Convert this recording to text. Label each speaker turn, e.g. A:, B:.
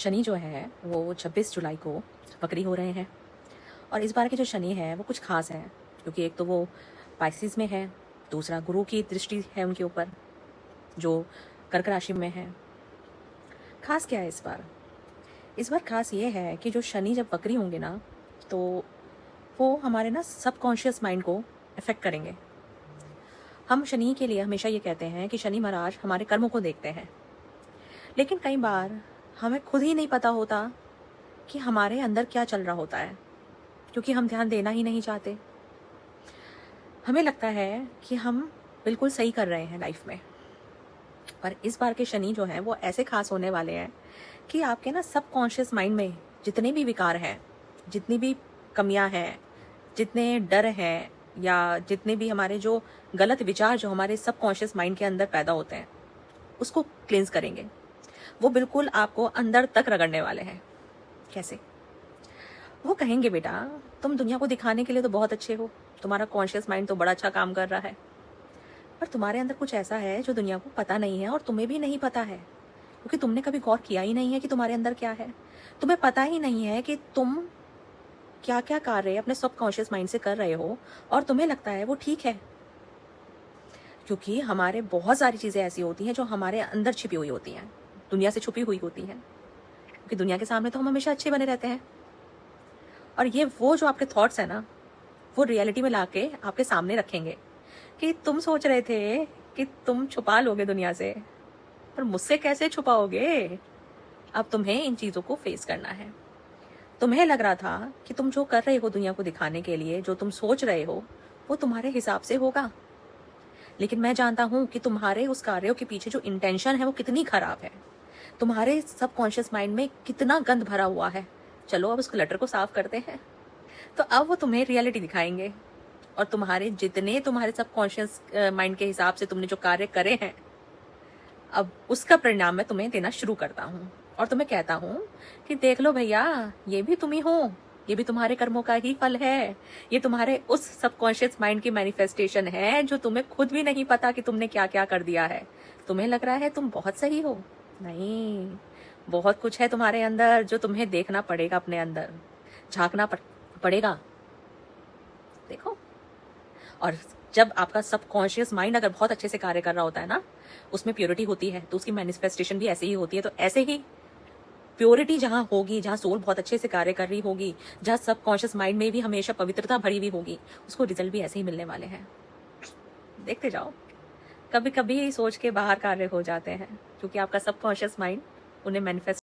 A: शनि जो है वो 26 जुलाई को वक्री हो रहे हैं। और इस बार के जो शनि है वो कुछ खास है, क्योंकि एक तो वो पाइसिस में है, दूसरा गुरु की दृष्टि है उनके ऊपर जो कर्क राशि में है। खास क्या है इस बार? इस बार खास ये है कि जो शनि जब वक्री होंगे ना, तो वो हमारे ना सबकॉन्शियस माइंड को इफेक्ट करेंगे। हम शनि के लिए हमेशा ये कहते हैं कि शनि महाराज हमारे कर्मों को देखते हैं, लेकिन कई बार हमें खुद ही नहीं पता होता कि हमारे अंदर क्या चल रहा होता है, क्योंकि हम ध्यान देना ही नहीं चाहते। हमें लगता है कि हम बिल्कुल सही कर रहे हैं लाइफ में। पर इस बार के शनि जो हैं वो ऐसे खास होने वाले हैं कि आपके ना सबकॉन्शियस माइंड में जितने भी विकार हैं, जितनी भी कमियां हैं, जितने डर हैं, या जितने भी हमारे जो गलत विचार जो हमारे सबकॉन्शियस माइंड के अंदर पैदा होते हैं, उसको क्लींस करेंगे। वो बिल्कुल आपको अंदर तक रगड़ने वाले हैं। कैसे? वो कहेंगे बेटा तुम दुनिया को दिखाने के लिए तो बहुत अच्छे हो, तुम्हारा कॉन्शियस माइंड तो बड़ा अच्छा काम कर रहा है, पर तुम्हारे अंदर कुछ ऐसा है जो दुनिया को पता नहीं है और तुम्हें भी नहीं पता है, क्योंकि तुमने कभी गौर किया ही नहीं है कि तुम्हारे अंदर क्या है। तुम्हें पता ही नहीं है कि तुम क्या क्या कार्य अपने सबकॉन्शियस माइंड से कर रहे हो और तुम्हें लगता है वो ठीक है। क्योंकि हमारे बहुत सारी चीज़ें ऐसी होती हैं जो हमारे अंदर छिपी हुई होती हैं, दुनिया से छुपी हुई होती हैं, क्योंकि दुनिया के सामने तो हम हमेशा अच्छे बने रहते हैं। और ये वो जो आपके थॉट्स हैं ना, वो रियलिटी में लाके आपके सामने रखेंगे कि तुम सोच रहे थे कि तुम छुपा लोगे दुनिया से, पर मुझसे कैसे छुपाओगे? अब तुम्हें इन चीज़ों को फेस करना है। तुम्हें लग रहा था कि तुम जो कर रहे हो दुनिया को दिखाने के लिए, जो तुम सोच रहे हो वो तुम्हारे हिसाब से होगा, लेकिन मैं जानता हूं कि तुम्हारे उस कार्यों के पीछे जो इंटेंशन है वो कितनी खराब है, तुम्हारे सबकॉन्शियस माइंड में कितना गंद भरा हुआ है। चलो अब उस क्लटर को साफ करते हैं। तो अब वो तुम्हें रियलिटी दिखाएंगे, और तुम्हारे सबकॉन्शियस माइंड के हिसाब से तुमने जो कार्य करे हैं, अब उसका परिणाम मैं तुम्हें देना शुरू करता हूँ और तुम्हें कहता हूँ कि देख लो भैया, ये भी तुम ही हो, ये भी तुम्हारे कर्मों का ही फल है। ये तुम्हारे उस सबकॉन्शियस माइंड की मैनिफेस्टेशन है जो तुम्हें खुद भी नहीं पता कि तुमने क्या क्या कर दिया है। तुम्हें लग रहा है तुम बहुत सही हो, नहीं, बहुत कुछ है तुम्हारे अंदर जो तुम्हें देखना पड़ेगा, अपने अंदर झांकना पड़ेगा। देखो, और जब आपका सबकॉन्शियस माइंड अगर बहुत अच्छे से कार्य कर रहा होता है ना, उसमें प्योरिटी होती है, तो उसकी मैनिफेस्टेशन भी ऐसे ही होती है। तो ऐसे ही प्योरिटी जहाँ होगी, जहाँ सोल बहुत अच्छे से कार्य कर रही होगी, जहाँ सबकॉन्शियस माइंड में भी हमेशा पवित्रता भरी हुई होगी, उसको रिजल्ट भी ऐसे ही मिलने वाले हैं। देखते जाओ, कभी कभी सोच के बाहर कार्य हो जाते हैं, क्योंकि आपका सबकॉन्शियस माइंड उन्हें मैनिफेस्ट